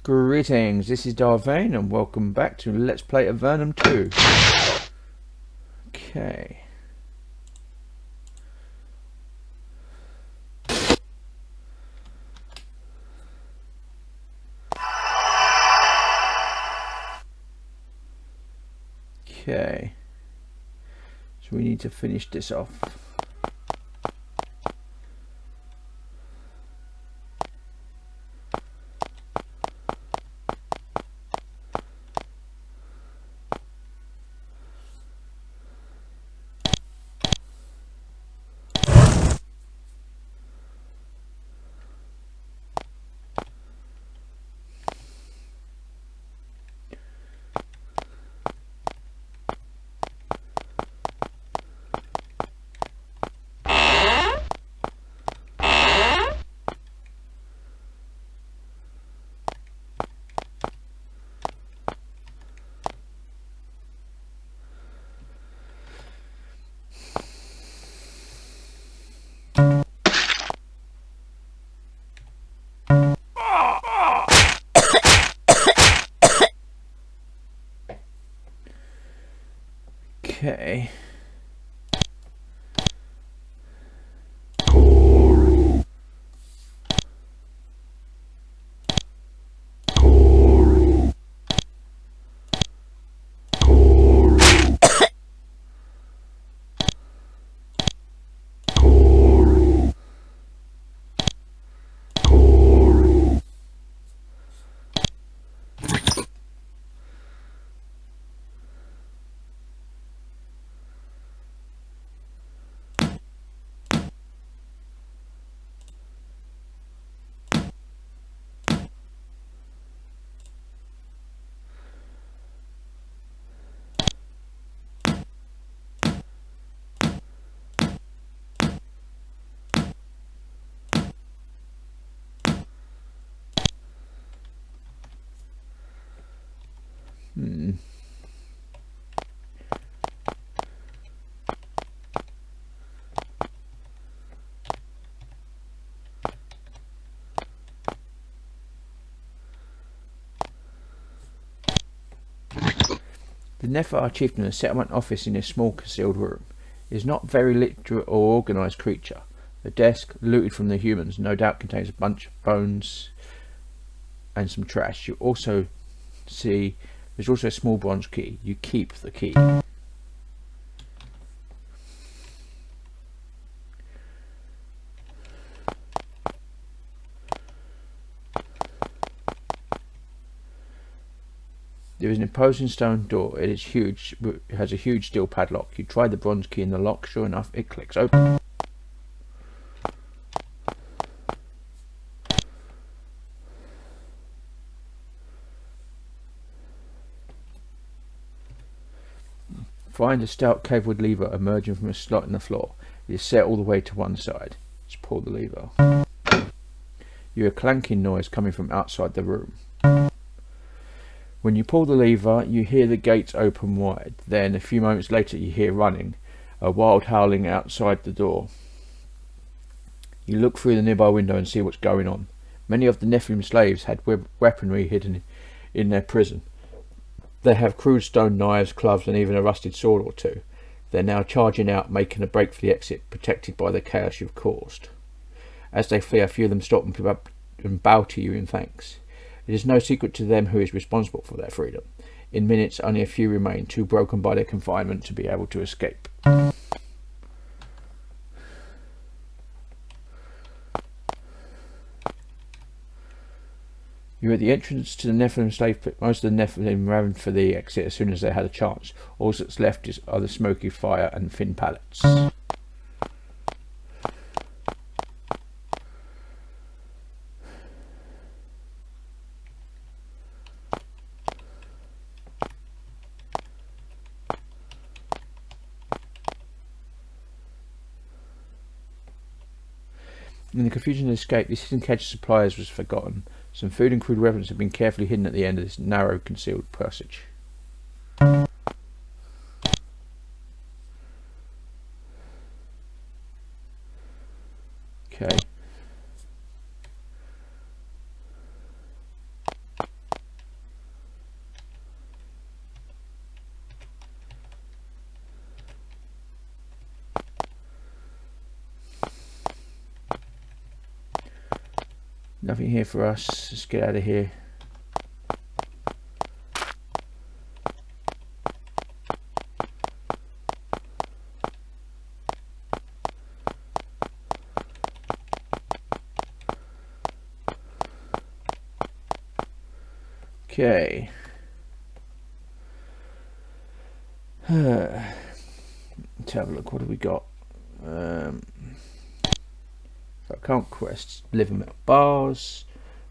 Greetings, this is Vane and welcome back to Let's Play Avernum 2. Okay. Okay. So we need to finish this off. Okay. The Nephar chieftain has set up an office in a small concealed room. It is not very literate or organised creature. The desk, looted from the humans, no doubt contains a bunch of bones and some trash. You also see there's also a small bronze key. You keep the key. There is an imposing stone door. It is huge. It has a huge steel padlock. You try the bronze key in the lock. Sure enough, it clicks open. Find a stout cavewood lever emerging from a slot in the floor. It is set all the way to one side. Just pull the lever. You hear a clanking noise coming from outside the room. When you pull the lever, you hear the gates open wide. Then, a few moments later, you hear running, a wild howling outside the door. You look through the nearby window and see what's going on. Many of the Nephilim slaves had weaponry hidden in their prison. They have crude stone knives, clubs, and even a rusted sword or two. They're now charging out, making a break for the exit, protected by the chaos you've caused. As they flee, a few of them stop and bow to you in thanks. It is no secret to them who is responsible for their freedom. In minutes, only a few remain, too broken by their confinement to be able to escape. You're at the entrance to the Nephilim slave pit. Most of the Nephilim ran for the exit as soon as they had a chance. All that's left are the smoky fire and thin pallets. In the confusion of escape, this hidden catch of supplies was forgotten. Some food and crude weapons have been carefully hidden at the end of this narrow, concealed passage. Okay. Nothing here for us. Let's get out of here. Okay. Let's have a look. What have we got? Account quests: live in metal bars,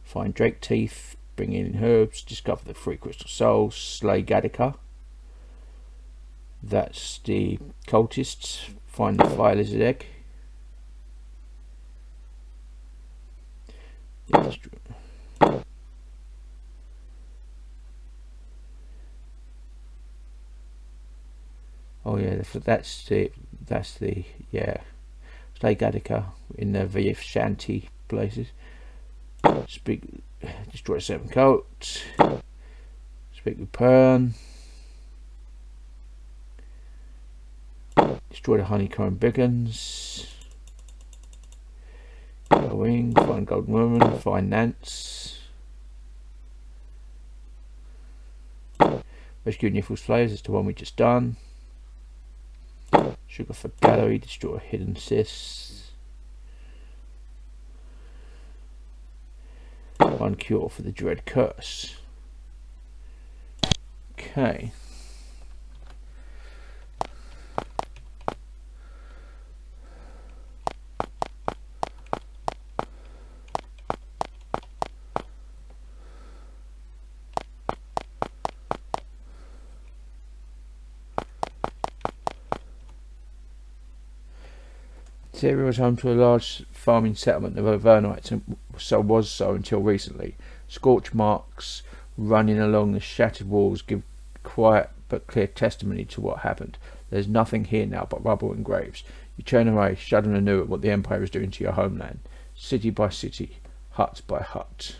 find drake teeth, bring in herbs, discover the 3 crystal souls, slay Gattaca. That's the cultists. Find the fire lizard egg. Oh yeah, that's the yeah. Slay Gattaca in the VF Shanty places. Destroy 7 cults. Speak with Pern. Destroy the honeycomb beacons. Going, find Golden Woman, find Nance. Rescue Nifl's Slaves, that's the one we just done. Sugar for Gallery, destroy hidden cysts. One cure for the Dread Curse. Okay. This area was home to a large farming settlement of Avernites and was so until recently. Scorch marks running along the shattered walls give quiet but clear testimony to what happened. There's nothing here now but rubble and graves. You turn away, shuddering anew at what the Empire is doing to your homeland. City by city, hut by hut.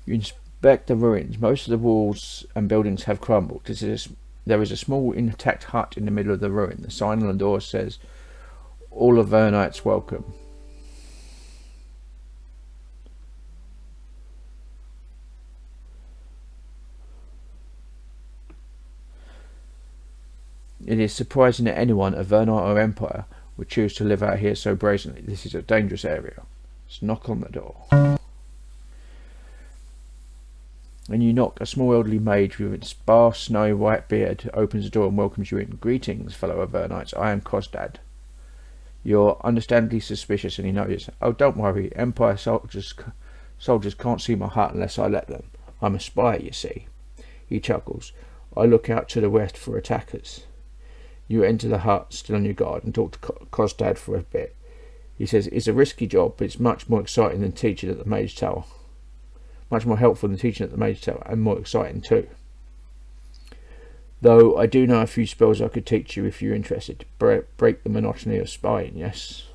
You inspect the ruins. Most of the walls and buildings have crumbled. There is a small intact hut in the middle of the ruin. The sign on the door says, "All Avernites welcome." It is surprising that anyone, Avernite or Empire, would choose to live out here so brazenly. This is a dangerous area. Let's knock on the door. When you knock, a small elderly mage with its sparse, snowy white beard opens the door and welcomes you in. "Greetings, fellow Avernites. I am Cosdad." You're understandably suspicious, and he knows. "Oh, don't worry. Empire soldiers can't see my hut unless I let them. I'm a spy, you see." He chuckles. "I look out to the west for attackers." You enter the hut, still on your guard, and talk to Cosdad for a bit. He says, "It's a risky job, but it's much more exciting than teaching at the Mage Tower. Much more helpful than teaching at the Mage Tower, and more exciting too. Though I do know a few spells I could teach you if you're interested. Break the monotony of spying, yes?"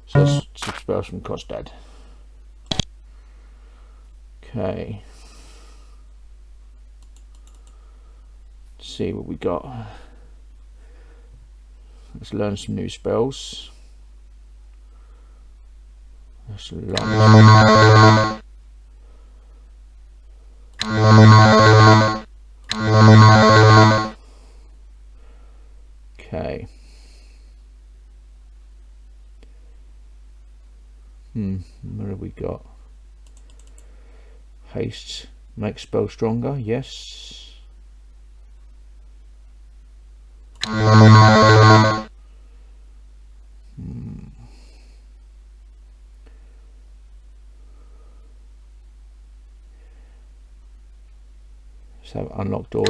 So that's 6 spells from Cosdad. Okay. Let's see what we got. Let's learn some new spells. Let's learn. Okay. What have we got? Haste makes spell stronger, yes. So unlock doors.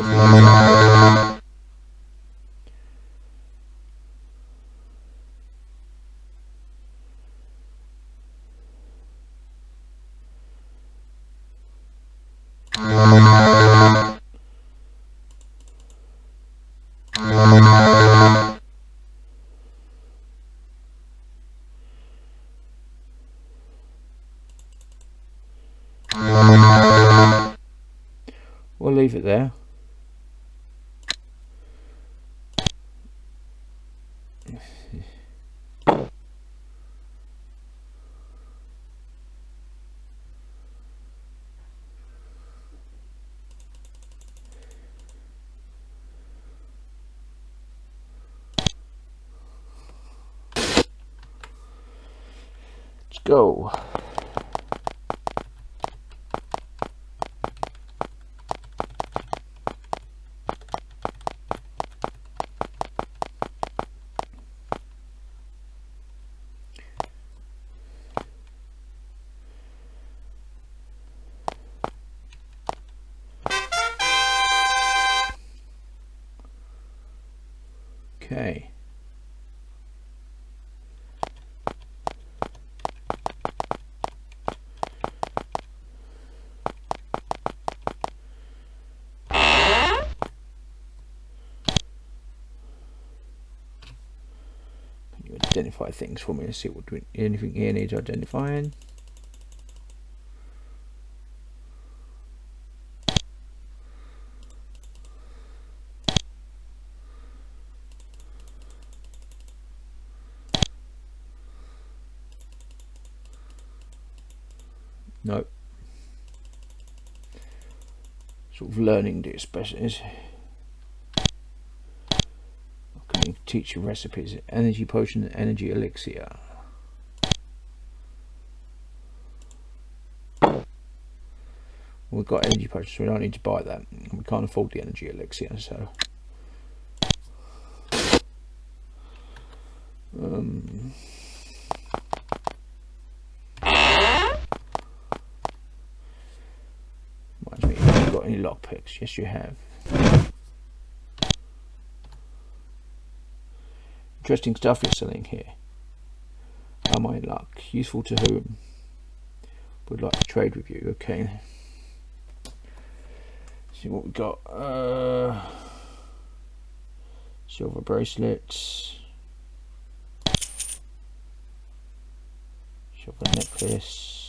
we'll leave it there. Let's go. Okay. Can you identify things for me and see what anything here needs identifying? Nope. Sort of learning this best is. Can you teach you recipes? Energy potion and energy elixir. We've got energy potions, so we don't need to buy that. We can't afford the energy elixir, so. Reminds me, have you got any lockpicks? Yes, you have. Interesting stuff you're selling here. How am I in luck? Useful to whom? Would like to trade with you. Okay. See what we got. Silver bracelets. Silver necklace.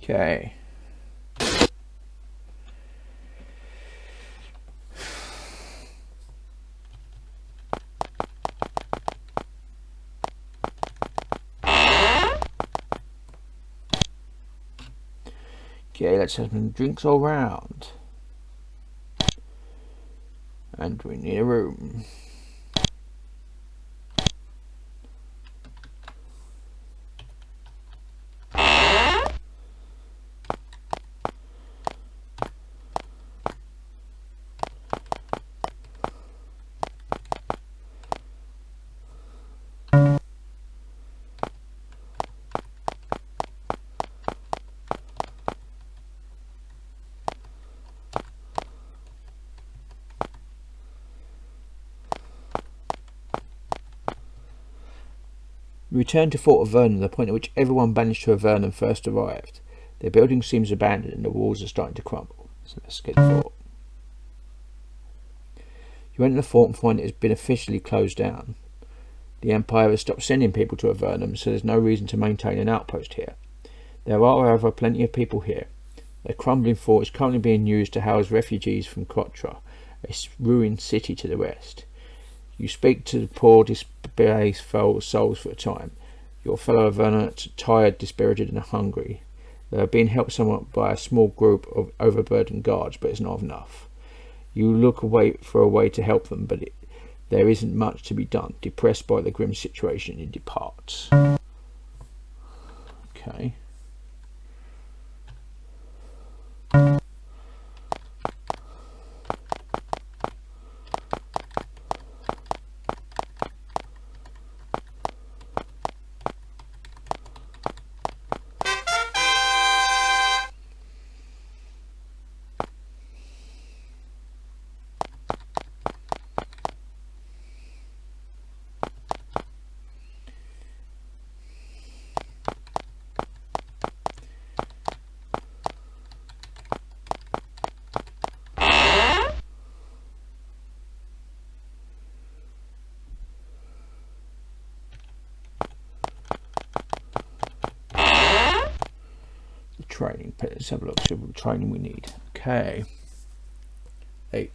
Okay. Okay, let's have some drinks all round. And we need a room. You return to Fort Avernum, the point at which everyone banished to Avernum first arrived. Their building seems abandoned and the walls are starting to crumble. So let's get the fort. You enter the fort and find it has been officially closed down. The Empire has stopped sending people to Avernum, so there's no reason to maintain an outpost here. There are, however, plenty of people here. The crumbling fort is currently being used to house refugees from Cotra, a ruined city to the west. You speak to the poor, displaced souls for a time. Your fellow Avernums are tired, dispirited and hungry. They are being helped somewhat by a small group of overburdened guards, but it's not enough. You look for a way to help them, but there isn't much to be done. Depressed by the grim situation, he departs. Okay. Training. Let's have a look, see what training we need. Okay. 8.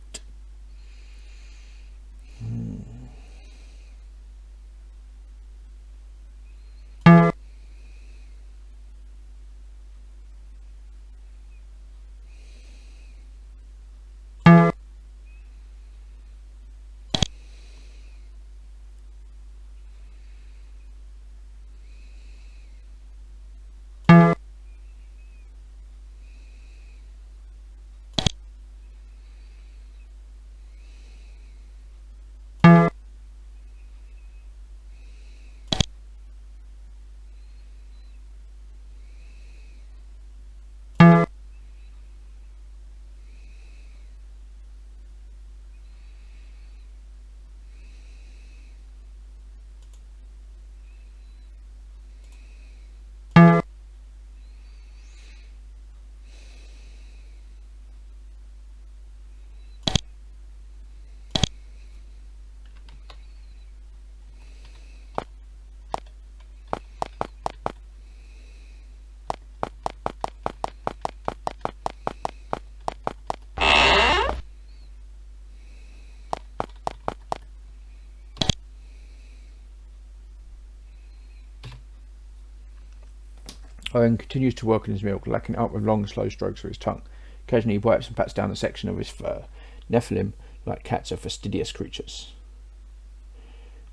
Owen continues to work on his milk, lacking up with long, slow strokes with his tongue. Occasionally he wipes and pats down a section of his fur. Nephilim, like cats, are fastidious creatures.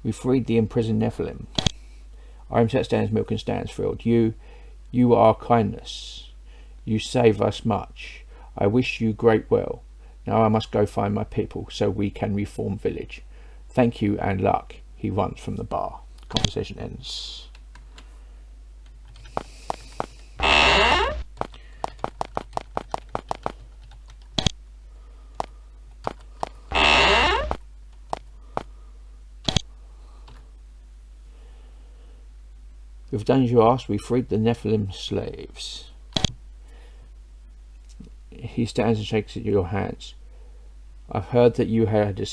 We freed the imprisoned Nephilim. Owen sets down his milk and stands thrilled. You are kindness. You save us much. I wish you great well. Now I must go find my people so we can reform village. Thank you and luck. He runs from the bar. Conversation ends. We've done as you asked. We freed the Nephilim slaves. He stands and shakes at your hands. I've heard that you led a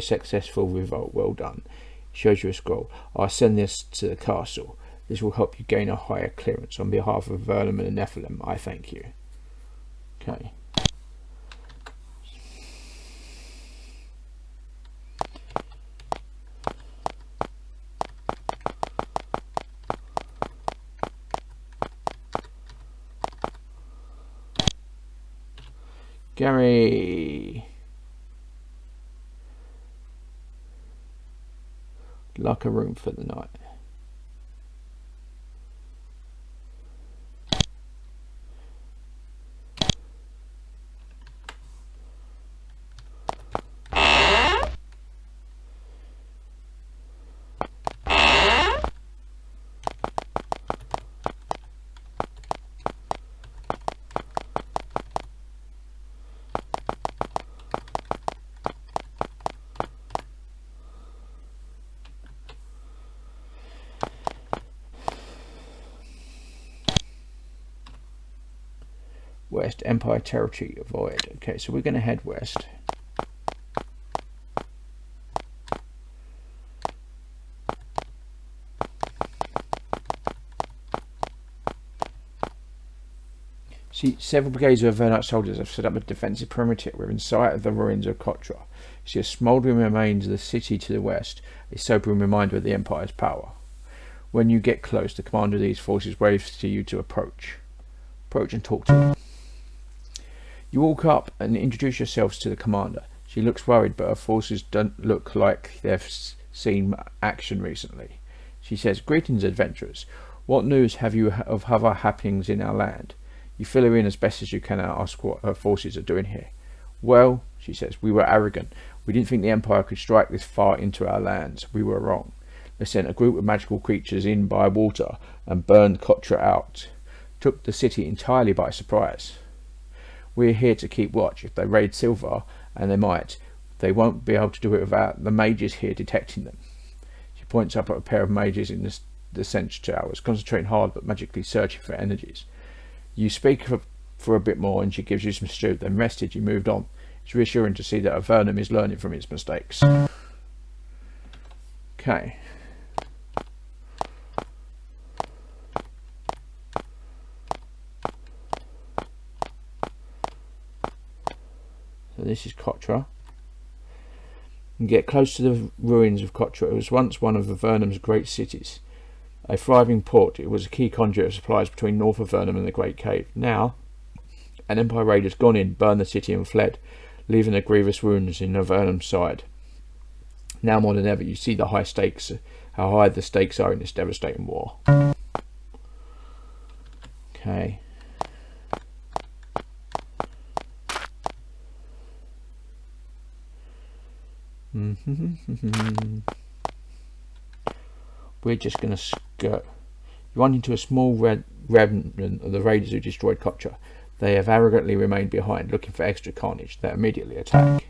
successful revolt. Well done. He shows you a scroll. I'll send this to the castle. This will help you gain a higher clearance. On behalf of Avernum and the Nephilim, I thank you. Okay. Gary. Like a room for the night. West, Empire territory, avoid. Okay, so we're going to head west. See, several brigades of Avernite soldiers have set up a defensive perimeter within sight of the ruins of Cotra. You see a smouldering remains of the city to the west, a sobering reminder of the Empire's power. When you get close, the commander of these forces waves to you to approach. Approach and talk to him. You walk up and introduce yourselves to the commander. She looks worried, but her forces don't look like they've seen action recently. She says, "Greetings, adventurers. What news have you of other happenings in our land?" You fill her in as best as you can and ask what her forces are doing here. "Well," she says, "we were arrogant. We didn't think the Empire could strike this far into our lands. We were wrong. They sent a group of magical creatures in by water and burned Cotra out. Took the city entirely by surprise. We're here to keep watch. If they raid Silver, and they might, they won't be able to do it without the mages here detecting them." She points up at a pair of mages in the Sense Towers, concentrating hard but magically searching for energies. You speak for a bit more and she gives you some stew, then rested, you moved on. It's reassuring to see that Avernum is learning from its mistakes. Okay. So this is Cotra. You get close to the ruins of Cotra. It was once one of Avernum's great cities. A thriving port, it was a key conduit of supplies between North Avernum and the Great Cave. Now, an Empire raid has gone in, burned the city and fled, leaving the grievous wounds in Avernum's side. Now more than ever, you see how high the stakes are in this devastating war. Okay. We're just going to skirt. You run into a small remnant of the raiders who destroyed Cotra. They have arrogantly remained behind, looking for extra carnage. They immediately attack.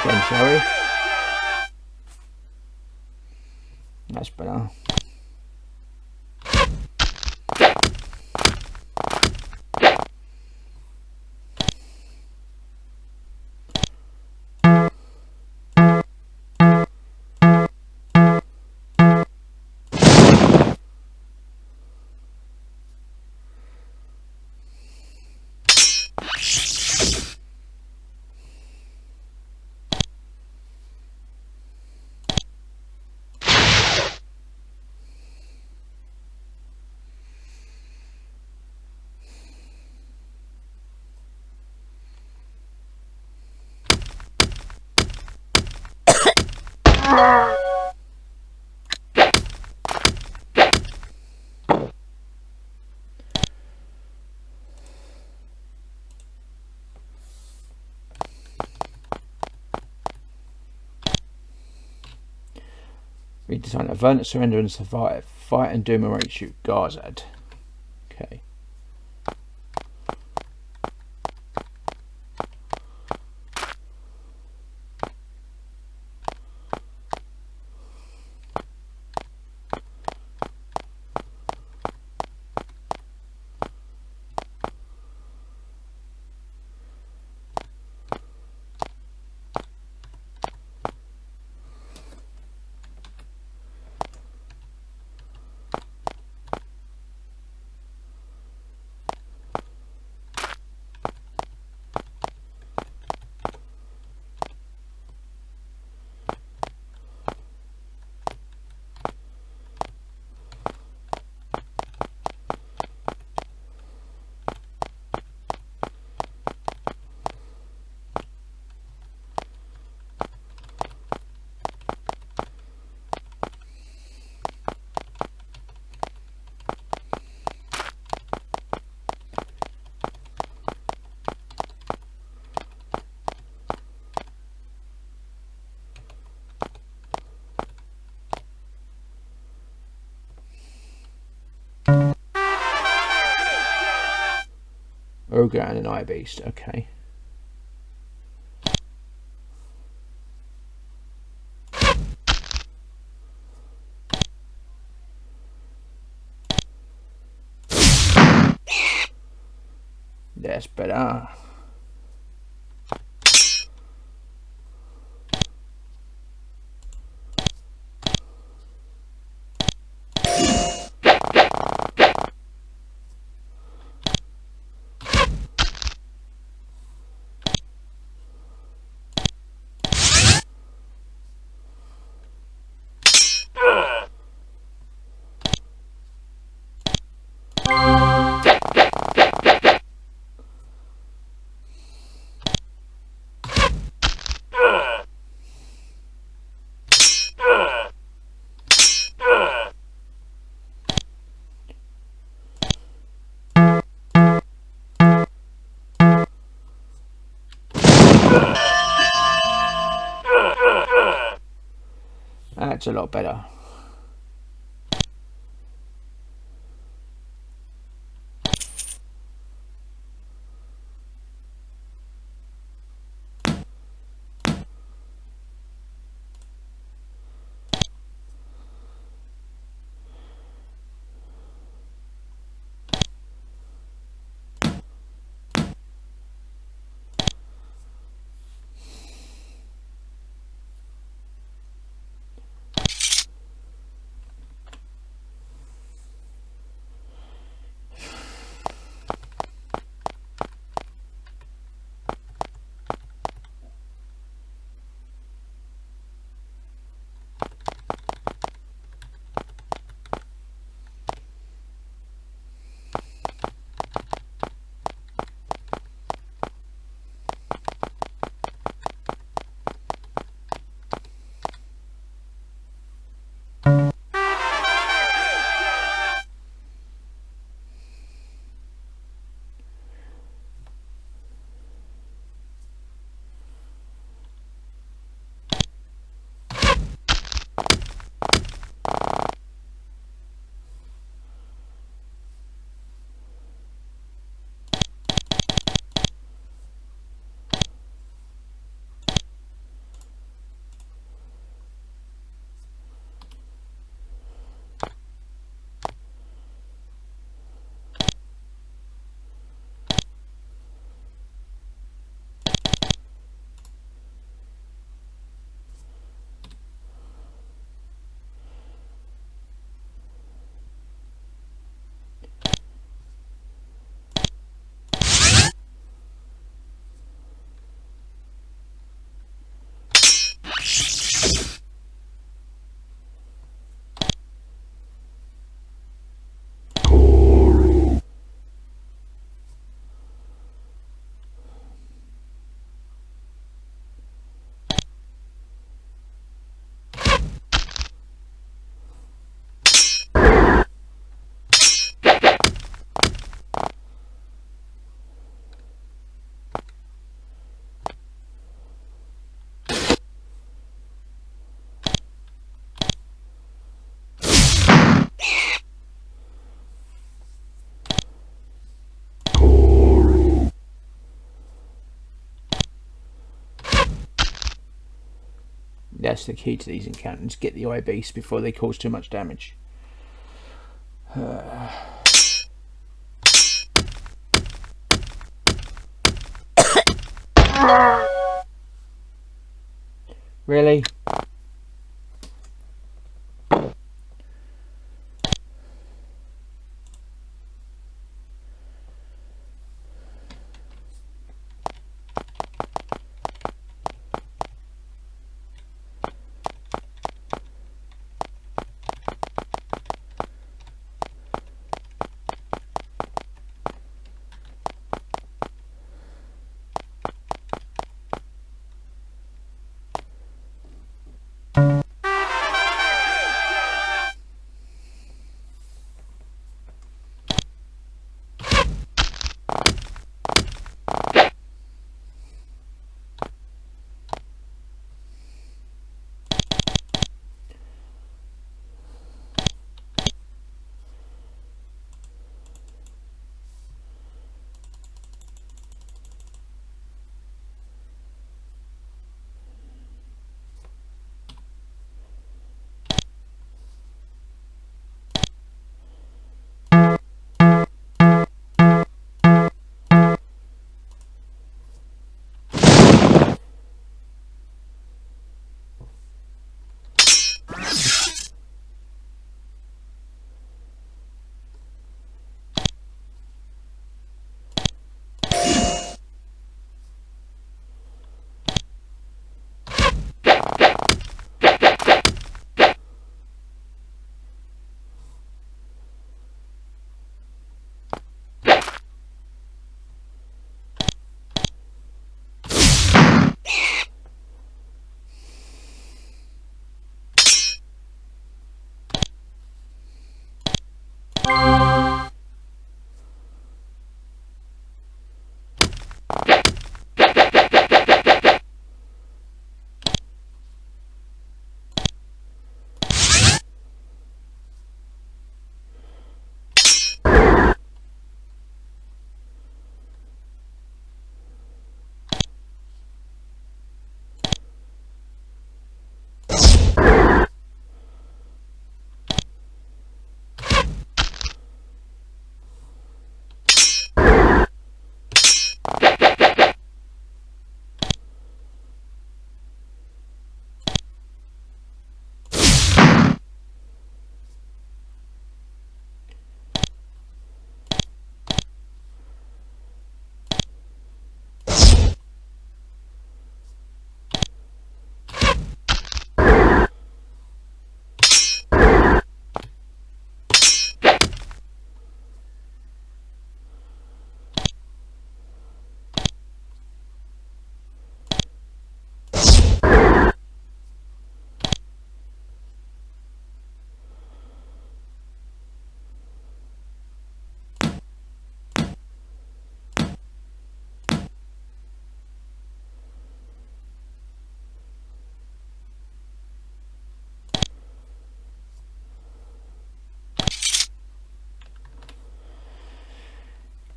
Again, shall we? That's better. Redesign. Avernum, surrender and survive. Fight and doom awaits you. Garzad. Okay. Ogre and an eye beast. Okay. That's better. That's a lot better. That's the key to these encounters. Get the eye beasts before they cause too much damage. Really?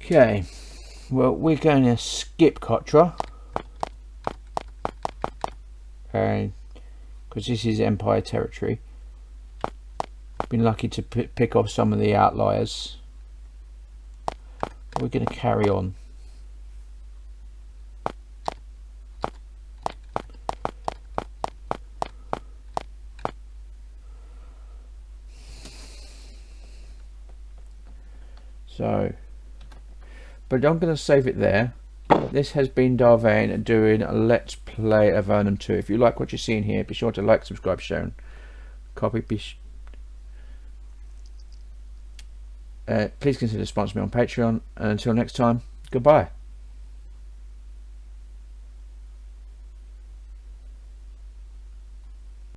Okay, well, we're going to skip Kotra, because this is Empire territory. Been lucky to pick off some of the outliers. We're going to carry on. So, but I'm going to save it there. This has been Vane doing a Let's Play Avernum 2. If you like what you're seeing here, be sure to like, subscribe, share, and copy. Please consider sponsoring me on Patreon. And until next time, goodbye.